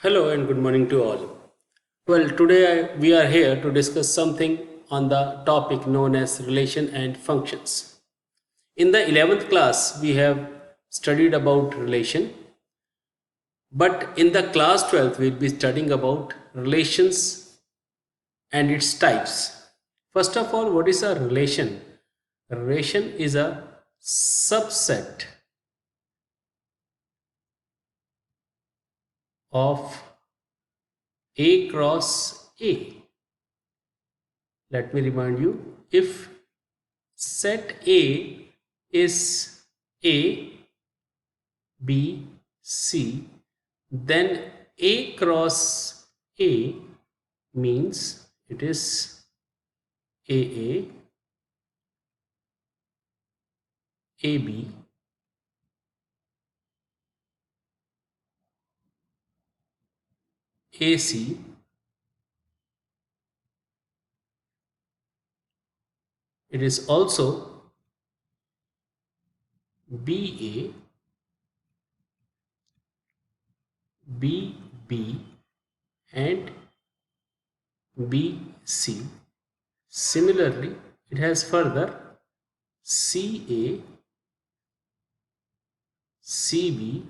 Hello and good morning to all. Well, today we are here to discuss something on the topic known as relation and functions. In the 11th class, we have studied about relation, but in the class 12th, we'll be studying about relations and its types. First of all, what is a relation? A relation is a subset of A cross A. Let me remind you, if set A is A, B, C, then A cross A means it is AA, AB, AC, it is also BA, BB and BC. Similarly, it has further CA, CB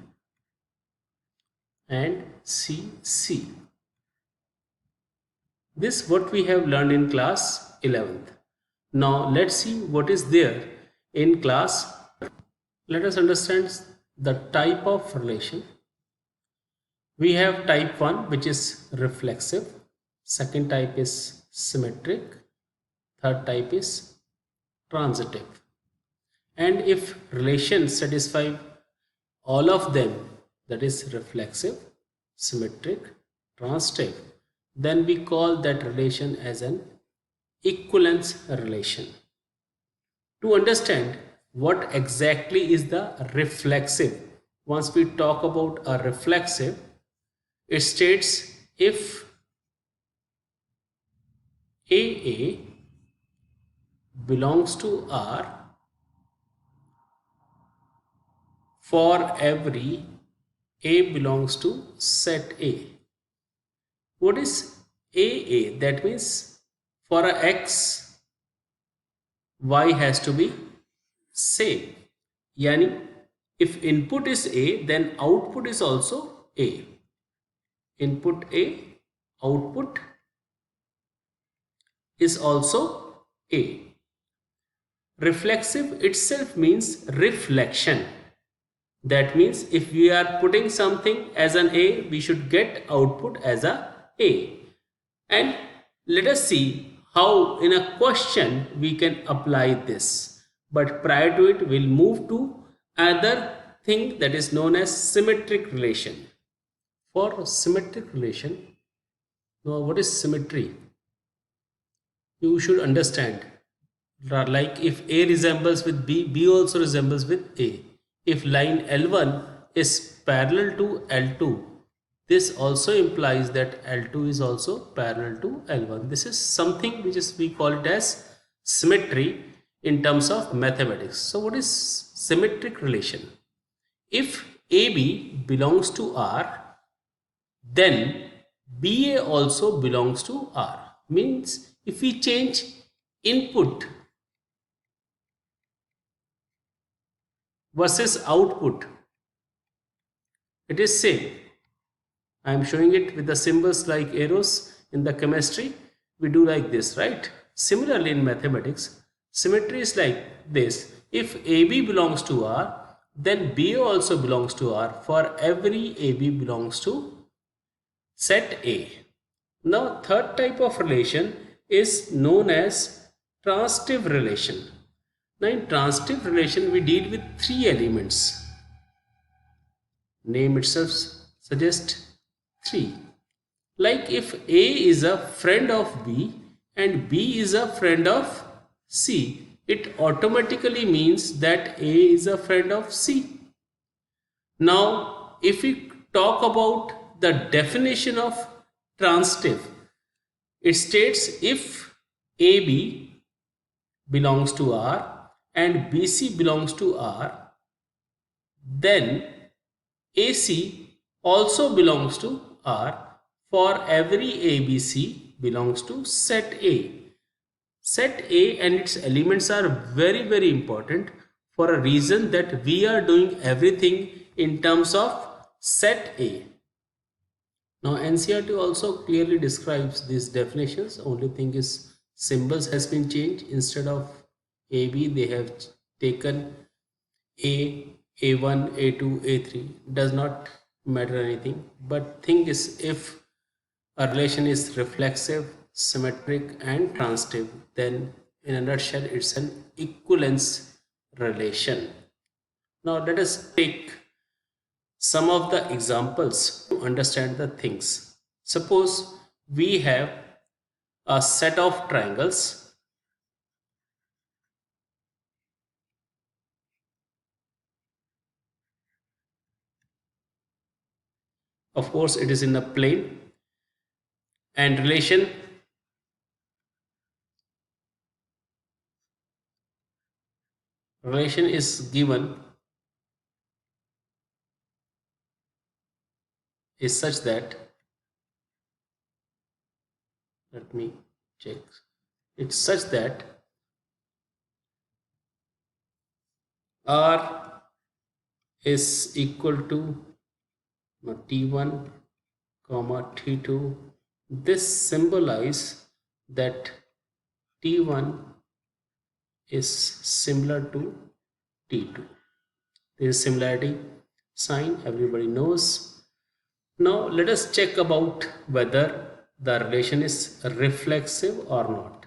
and CC. This what we have learned in class 11th. Now let's see what is there in class. Let us understand the type of relation. We have type 1, which is reflexive. Second type is symmetric. Third type is transitive. And if relations satisfy all of them, that is reflexive, symmetric, transitive, then we call that relation as an equivalence relation. To understand what exactly is the reflexive, once we talk about a reflexive, it states if AA belongs to R for every A belongs to set A. What is AA? That means for a X, Y has to be same. Yani if input is A, then output is also A. Input A, output is also A. Reflexive itself means reflection. That means if we are putting something as an A, we should get output as a A. And let us see how in a question we can apply this. But prior to it, we'll move to another thing that is known as symmetric relation. For symmetric relation, now what is symmetry? You should understand, like if A resembles with B, B also resembles with A. If line L1 is parallel to L2, this also implies that L2 is also parallel to L1. This is something which is, we call it as symmetry in terms of mathematics. So what is symmetric relation? If AB belongs to R, then BA also belongs to R. Means if we change input versus output, it is same. I am showing it with the symbols like arrows. In the chemistry, we do like this, right? Similarly in mathematics, symmetry is like this. If AB belongs to R, then BA also belongs to R for every AB belongs to set A. Now third type of relation is known as transitive relation. Now in transitive relation, we deal with three elements. Name itself suggests three. Like if A is a friend of B and B is a friend of C, it automatically means that A is a friend of C. Now if we talk about the definition of transitive, it states if AB belongs to R and BC belongs to R, then AC also belongs to R for every ABC belongs to set A. Set A and its elements are very important for a reason that we are doing everything in terms of set A. Now NCERT also clearly describes these definitions. Only thing is symbols has been changed. Instead of AB they have taken A, A1, A2, A3. Does not matter anything. But thing is, if a relation is reflexive, symmetric and transitive, then in a nutshell it's an equivalence relation. Now let us take some of the examples to understand the things. Suppose we have a set of triangles. Of course it is in a plane, and relation is given is such that, let me check, it's such that R is equal to T1 comma T2. This symbolize that T1 is similar to T2. There is similarity sign, everybody knows. Now let us check about whether the relation is reflexive or not.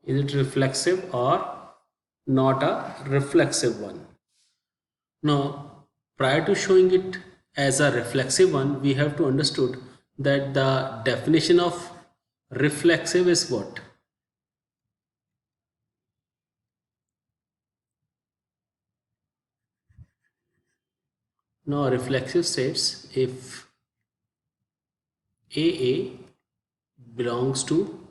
Is it reflexive or not a reflexive one? Now, prior to showing it as a reflexive one, we have to understood that the definition of reflexive is what? Now, reflexive states if AA belongs to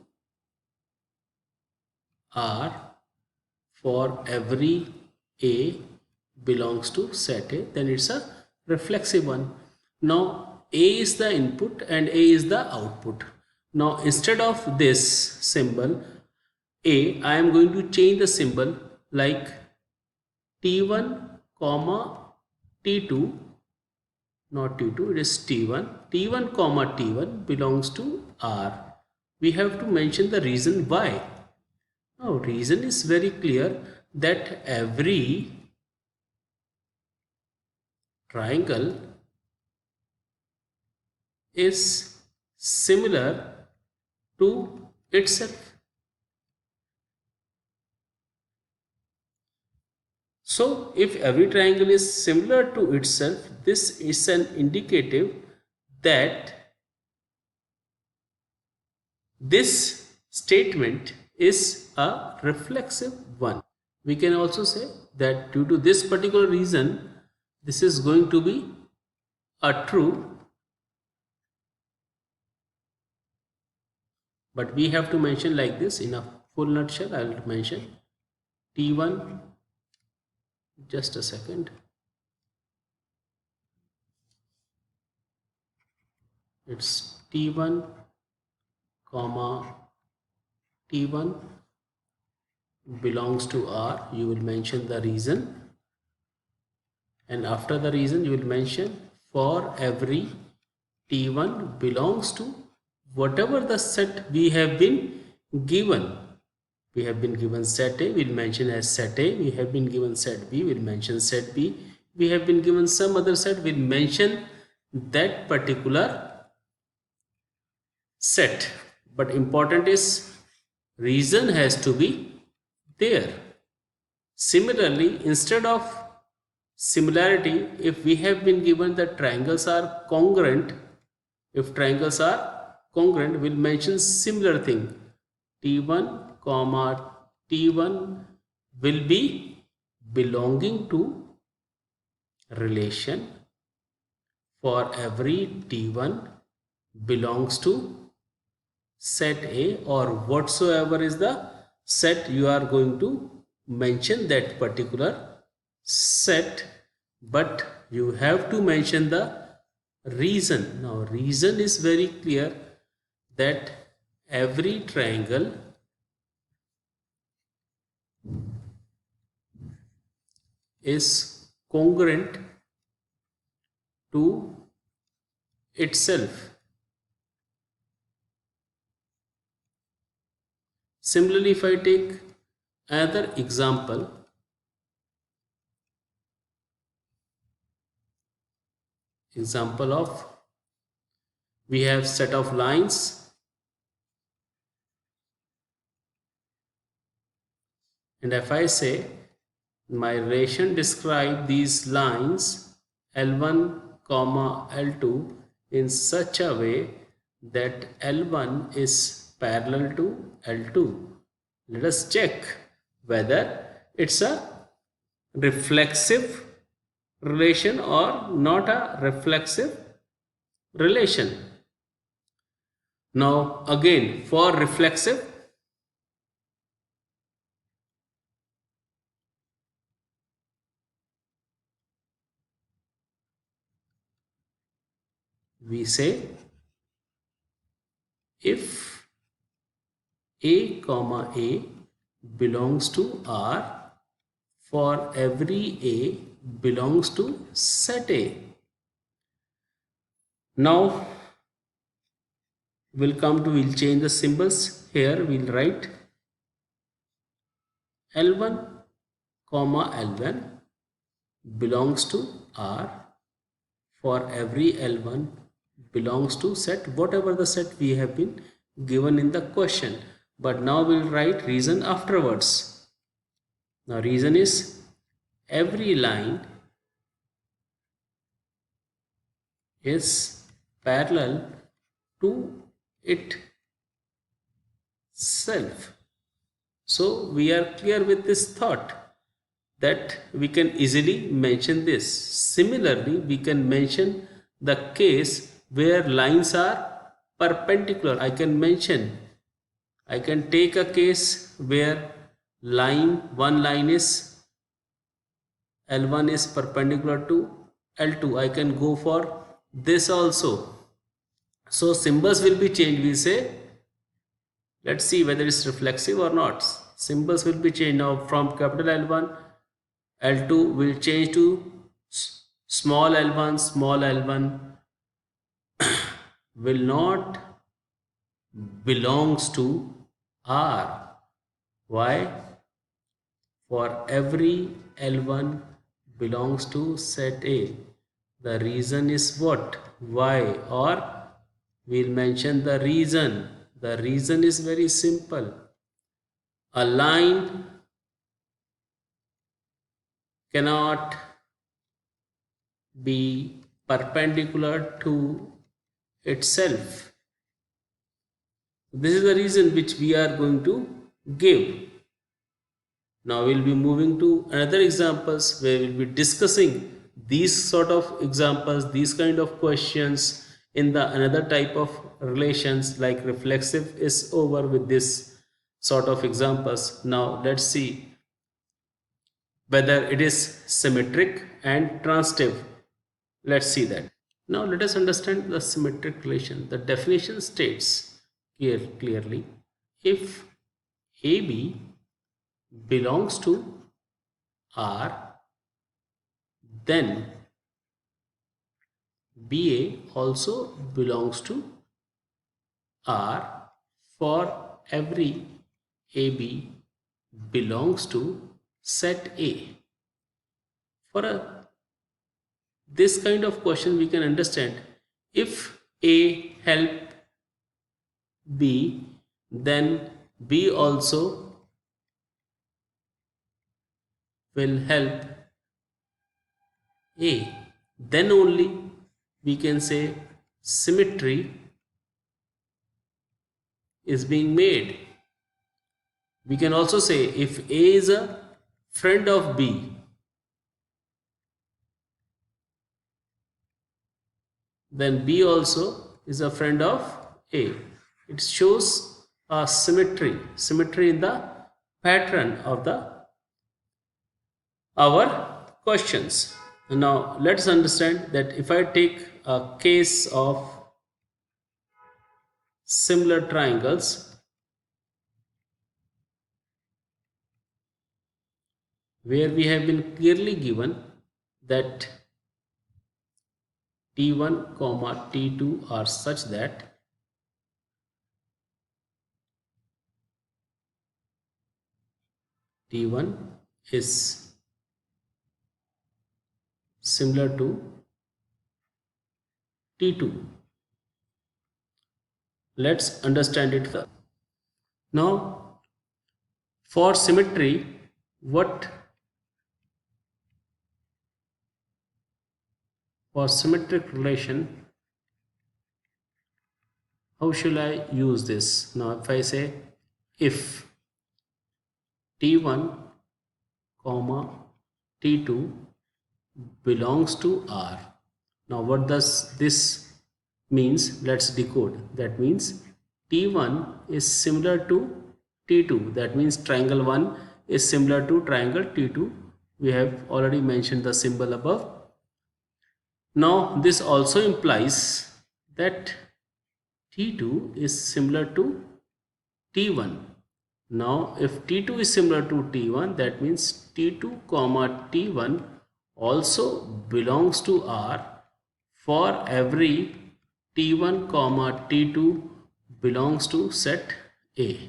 R for every A belongs to set A, then it's a reflexive one. Now A is the input and A is the output. Now instead of this symbol A, I am going to change the symbol like T1 comma T2, not T2, it is T1. T1 comma T1 belongs to R. We have to mention the reason why. Now reason is very clear that every triangle is similar to itself. So if every triangle is similar to itself, this is an indicative that this statement is a reflexive one. We can also say that due to this particular reason, this is going to be a true, but we have to mention like this in a full nutshell. I will mention T1, just a second, it's T1 comma T1 belongs to R. You will mention the reason, and after the reason you will mention for every T1 belongs to whatever the set we have been given. We have been given set A, we'll mention as set A. We have been given set B, we'll mention set B. We have been given some other set, we'll mention that particular set. But important is reason has to be there. Similarly, instead of similarity, if we have been given that triangles are congruent, if triangles are congruent, we'll mention similar thing. T1 comma T1 will be belonging to relation for every T1 belongs to set A, or whatsoever is the set, you are going to mention that particular set, but you have to mention the reason. Now reason is very clear, that every triangle is congruent to itself. Similarly, if I take another example of, we have set of lines, and if I say my relation describe these lines L1 comma L2 in such a way that L1 is parallel to L2. Let us check whether it's a reflexive relation or not a reflexive relation. Now again, for reflexive, we say if A comma A belongs to R, for every A belongs to set A. Now we'll change the symbols. Here we'll write L1 comma L1 belongs to R, for every L1 belongs to set, whatever the set we have been given in the question. But now we'll write reason afterwards. Now reason is every line is parallel to itself. So we are clear with this thought, that we can easily mention this. Similarly, we can mention the case where lines are perpendicular. I can take a case where one line is L1 is perpendicular to L2. I can go for this also. So symbols will be changed. We say, let's see whether it's reflexive or not. Symbols will be changed now from capital L1. L2 will change to small l1. Small l1 will not belongs to R. Why? For every L1 belongs to set A. The reason is what? Why? Or we'll mention the reason. The reason is very simple. A line cannot be perpendicular to itself. This is the reason which we are going to give. Now we'll be moving to another examples where we'll be discussing these sort of examples, these kind of questions in the another type of relations, like reflexive is over with this sort of examples. Now let's see whether it is symmetric and transitive. Let's see that. Now let us understand the symmetric relation. The definition states clearly, if AB belongs to R, then BA also belongs to R, for every AB belongs to set A. For this kind of question, we can understand, if A help B, then B also will help A. Then only we can say symmetry is being made. We can also say if A is a friend of B, then B also is a friend of A. It shows a symmetry in the pattern of the our questions. Now let's understand that if I take a case of similar triangles where we have been clearly given that T1 comma T2 are such that T1 is similar to T2. Let's understand it further. Now, for symmetry, what for symmetric relation, how shall I use this? Now, if I say if T1 comma T2 belongs to R. Now, what does this means? Let's decode. That means T1 is similar to T2. That means triangle 1 is similar to triangle T2. We have already mentioned the symbol above. Now, this also implies that T2 is similar to T1. Now, if T2 is similar to T1, that means T2 comma T1 also belongs to R for every T1 comma T2 belongs to set A.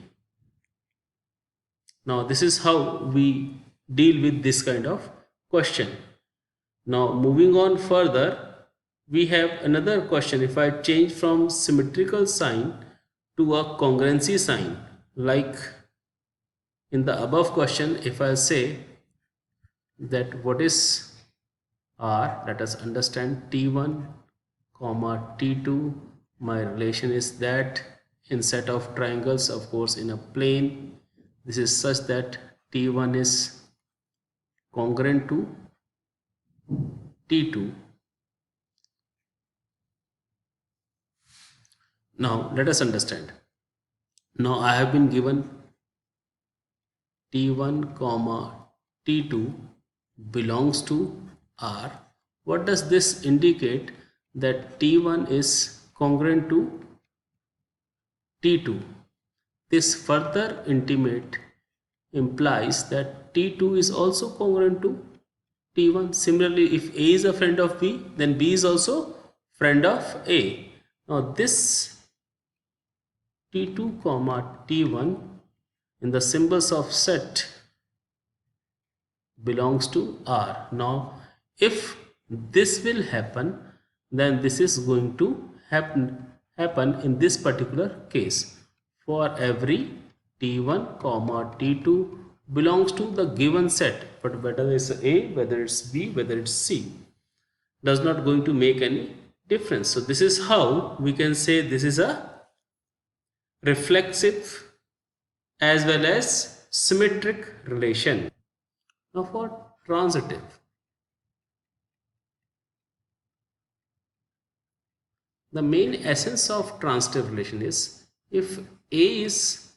Now, this is how we deal with this kind of question. Now, moving on further, we have another question. If I change from symmetrical sign to a congruency sign, like in the above question, if I say that what is R, let us understand T1 comma T2, my relation is that in set of triangles, of course in a plane, this is such that T1 is congruent to T2. Now let us understand. Now I have been given T1 comma T2 belongs to R. What does this indicate? That T1 is congruent to T2. This further implies that T2 is also congruent to T1. Similarly, if A is a friend of B, then B is also friend of A. Now this T2 comma T1 in the symbols of set belongs to R. Now if this will happen, then this is going to happen in this particular case. For every T1 comma T2 belongs to the given set, but whether it's A, whether it's B, whether it's C, does not going to make any difference. So this is how we can say this is a reflexive as well as symmetric relation. Now for transitive, the main essence of transitive relation is if A is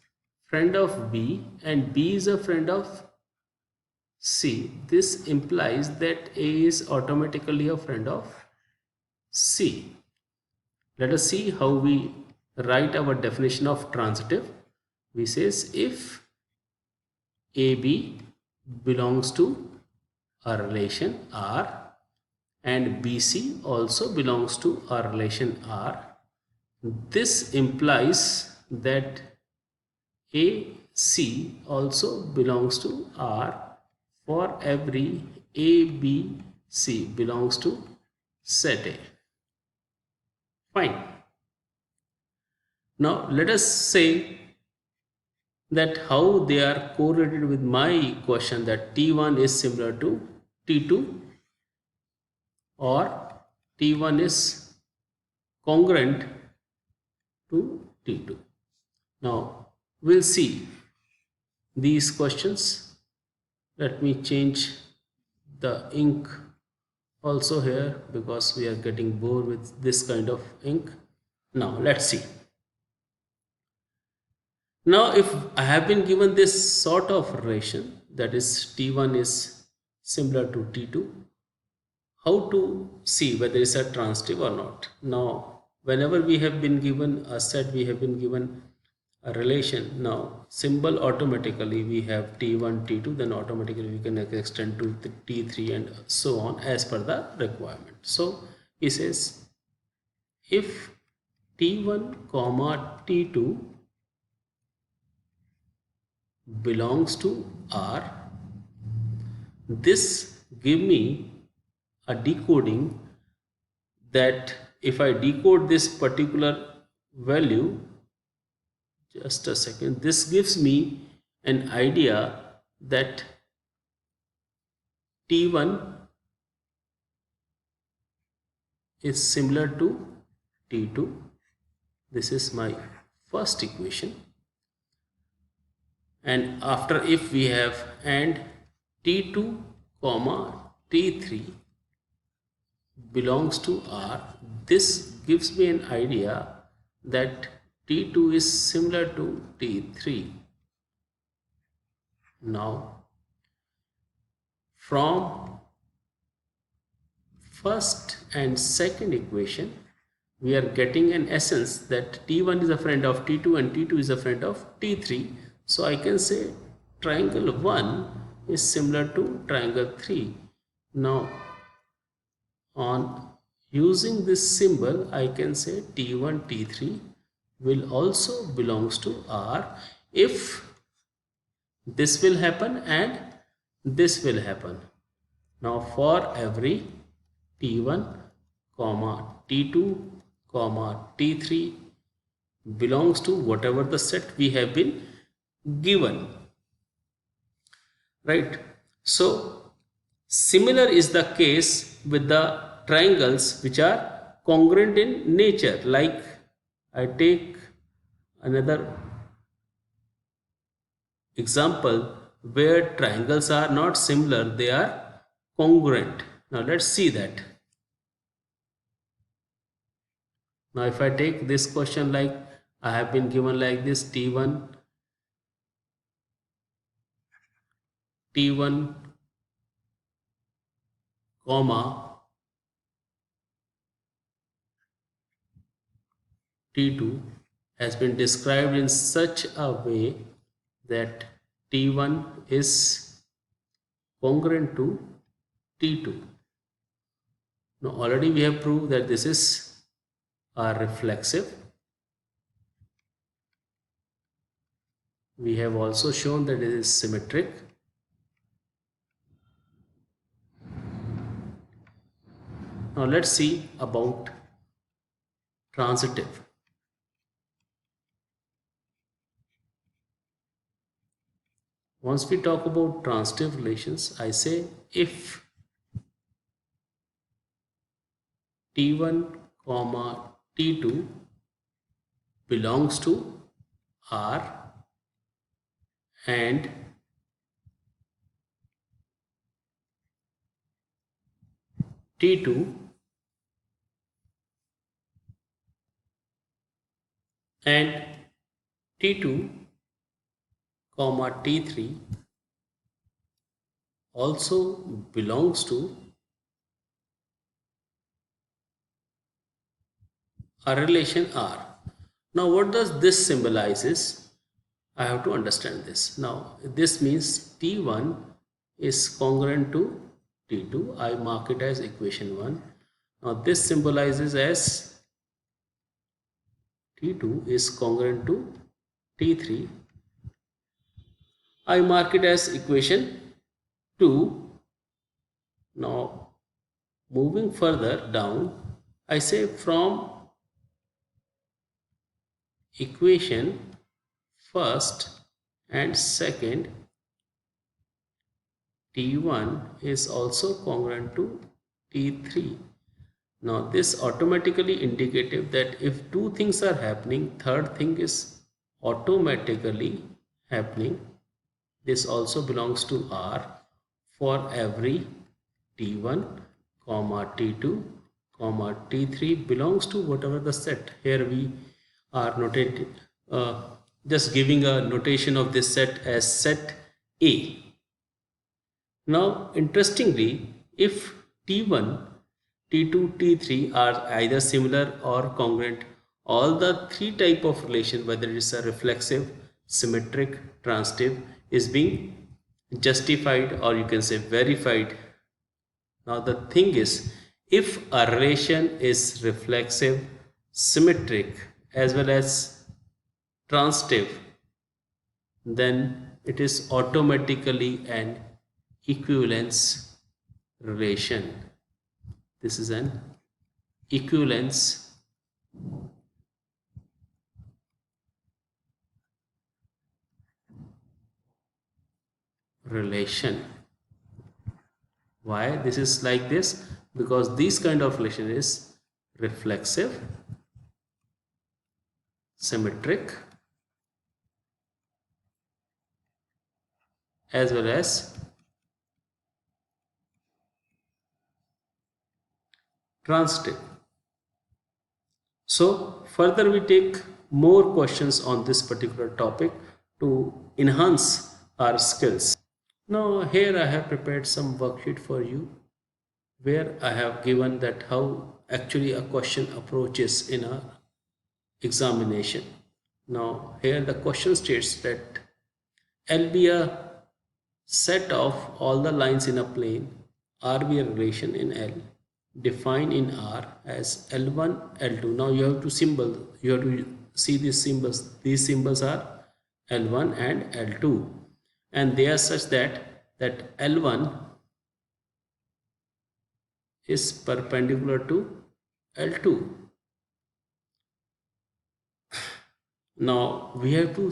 friend of B and B is a friend of C, this implies that A is automatically a friend of C. Let us see how we write our definition of transitive. We says if AB belongs to a relation R and BC also belongs to a relation R, this implies that AC also belongs to R for every ABC belongs to set A. Fine. Now let us say that how they are correlated with my question that T1 is similar to T2 or T1 is congruent to T2. Now we'll see these questions. Let me change the ink also here because we are getting bored with this kind of ink. Now let's see. Now, if I have been given this sort of relation, that is T1 is similar to T2, how to see whether it's a transitive or not? Now, whenever we have been given a set, we have been given a relation. Now, symbol automatically we have T1, T2, then automatically we can extend to the T3 and so on as per the requirement. So, he says if T1 comma T2 belongs to R, this give me a decoding that if I decode this particular value, just a second, this gives me an idea that T1 is similar to T2. This is my first equation. And after if we have and T2 comma T3 belongs to R, this gives me an idea that T2 is similar to T3. Now, from first and second equation, we are getting an essence that T1 is a friend of T2 and T2 is a friend of T3. So I can say triangle 1 is similar to triangle 3. Now, on using this symbol, I can say T1, T3 will also belongs to R if this will happen and this will happen. Now, for every T1 comma T2 comma T3 belongs to whatever the set we have been given, right? So similar is the case with the triangles which are congruent in nature. Like I take another example where triangles are not similar, they are congruent. Now let's see that. Now if I take this question, like I have been given like this, T1 comma T2 has been described in such a way that T1 is congruent to T2. Now already we have proved that this is a reflexive. We have also shown that it is symmetric. Now let's see about transitive. Once we talk about transitive relations, I say if T1 comma T2 belongs to R and T2 and T2 comma T3 also belongs to a relation R. Now what does this symbolizes? I have to understand this. Now this means T1 is congruent to T2. I mark it as equation 1. Now this symbolizes as T2 is congruent to T3. I mark it as equation 2. Now moving further down, I say from equation first and second, T1 is also congruent to T3. Now this automatically indicative that if two things are happening, third thing is automatically happening. This also belongs to R for every T1 comma T2 comma T3 belongs to whatever the set. Here we are noted just giving a notation of this set as set A. Now, interestingly, if T1, T2, T3 are either similar or congruent, all the three type of relation, whether it is a reflexive, symmetric, transitive, is being justified, or you can say verified. Now the thing is, if a relation is reflexive, symmetric as well as transitive, then it is automatically an equivalence relation. This is an equivalence relation. Why this is like this? Because this kind of relation is reflexive, symmetric, as well as transitive. So further we take more questions on this particular topic to enhance our skills. Now here I have prepared some worksheet for you where I have given that how actually a question approaches in a examination. Now here the question states that L be a set of all the lines in a plane, R be a relation in L, defined in R as L1, L2. Now you have to see these symbols. These symbols are L1 and L2, and they are such that L1 is perpendicular to L2. Now we have to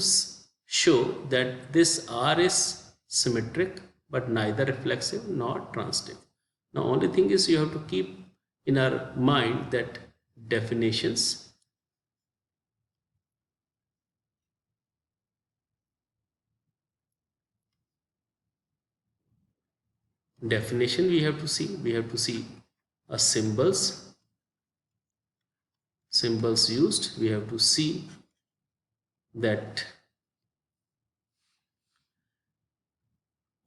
show that this R is symmetric but neither reflexive nor transitive. Now only thing is you have to keep in our mind that definitions. Definition we have to see a symbols used. We have to see that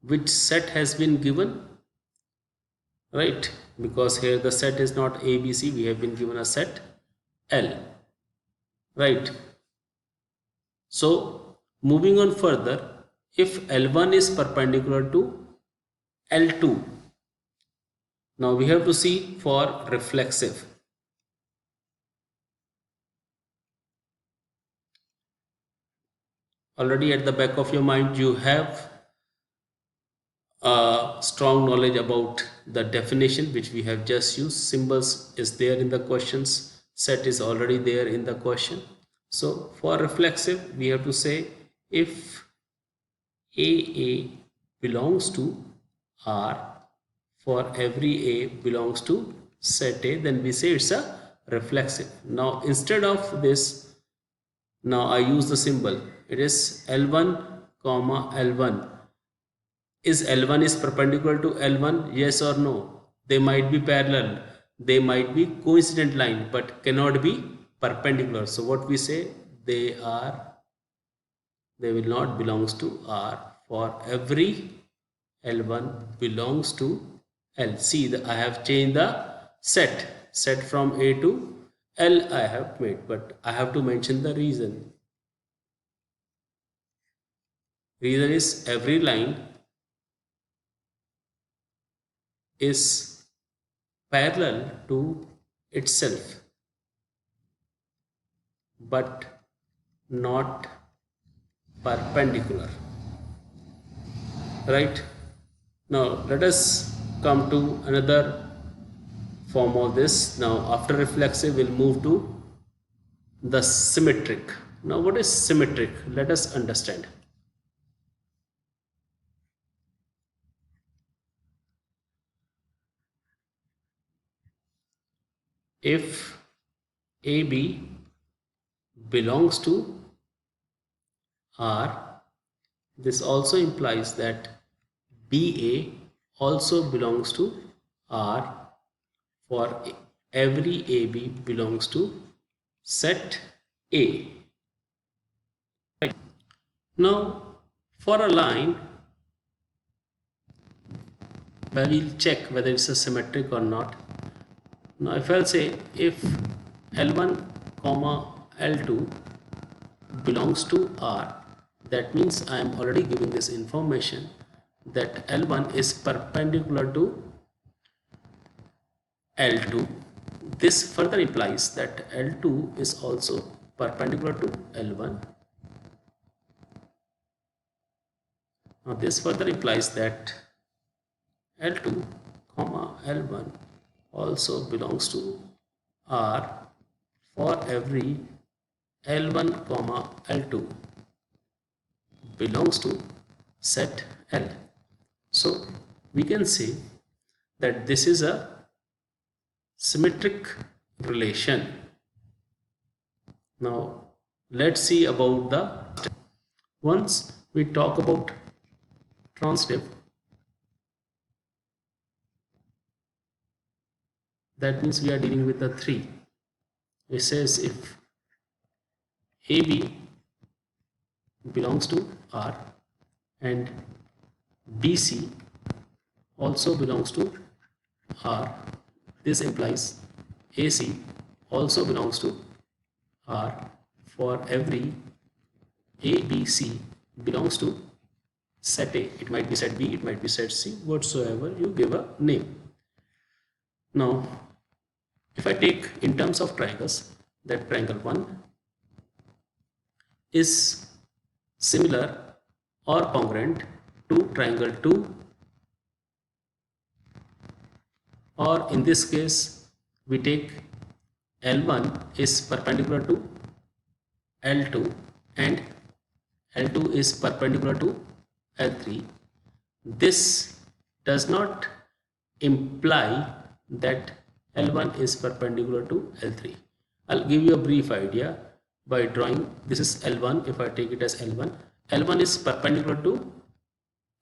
which set has been given, right? Because here the set is not ABC, we have been given a set L, right? So moving on further, if L1 is perpendicular to L2, now we have to see for reflexive. Already at the back of your mind you have a strong knowledge about the definition which we have just used. Symbols is there in the questions, set is already there in the question. So for reflexive we have to say if AA belongs to R, for every A belongs to set A, then we say it's a reflexive. Now instead of this, now I use the symbol. It is L1 comma L1. Is L1 is perpendicular to L1? Yes or no? They might be parallel, they might be coincident line, but cannot be perpendicular. So what we say, they will not belongs to R. For every L1 belongs to L. See, I have changed the set from A to L I have made, but I have to mention the reason. Reason is every line is parallel to itself but not perpendicular, right? Now let us come to another form of this. Now after reflexive we'll move to the symmetric. Now what is symmetric? Let us understand. If AB belongs to R, this also implies that BA also belongs to R for every AB belongs to set A. Right. Now for a line, well, we'll check whether it's a symmetric or not. Now if I'll say if L1 comma L2 belongs to R, that means I am already giving this information that L1 is perpendicular to L2. This further implies that L2 is also perpendicular to L1. Now this further implies that L2 comma L1 also belongs to R for every L1 comma L2 belongs to set L. So we can say that this is a symmetric relation. Now let's see about the, once we talk about transitive, that means we are dealing with the 3. It says if AB belongs to R and BC also belongs to R, this implies AC also belongs to R for every ABC belongs to set A. It might be set B, it might be set C, whatsoever you give a name. Now if I take in terms of triangles, that triangle 1 is similar or congruent to triangle 2, or in this case we take L1 is perpendicular to L2 and L2 is perpendicular to L3. This does not imply that L1 is perpendicular to L3. I'll give you a brief idea by drawing. This is L1. If I take it as L1, L1 is perpendicular to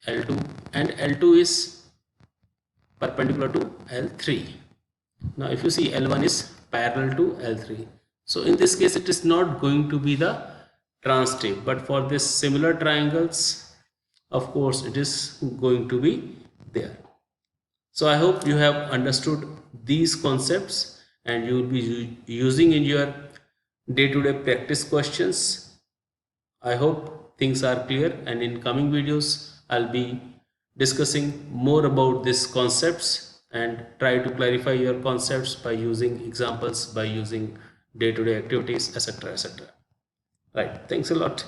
L2 and L2 is perpendicular to L3. Now if you see, L1 is parallel to L3. So in this case it is not going to be the transitive, but for this similar triangles, of course it is going to be there. So I hope you have understood these concepts and you will be using in your day-to-day practice questions. I hope things are clear, and in coming videos I'll be discussing more about these concepts and try to clarify your concepts by using examples, by using day-to-day activities, etc. etc. Right. Thanks a lot.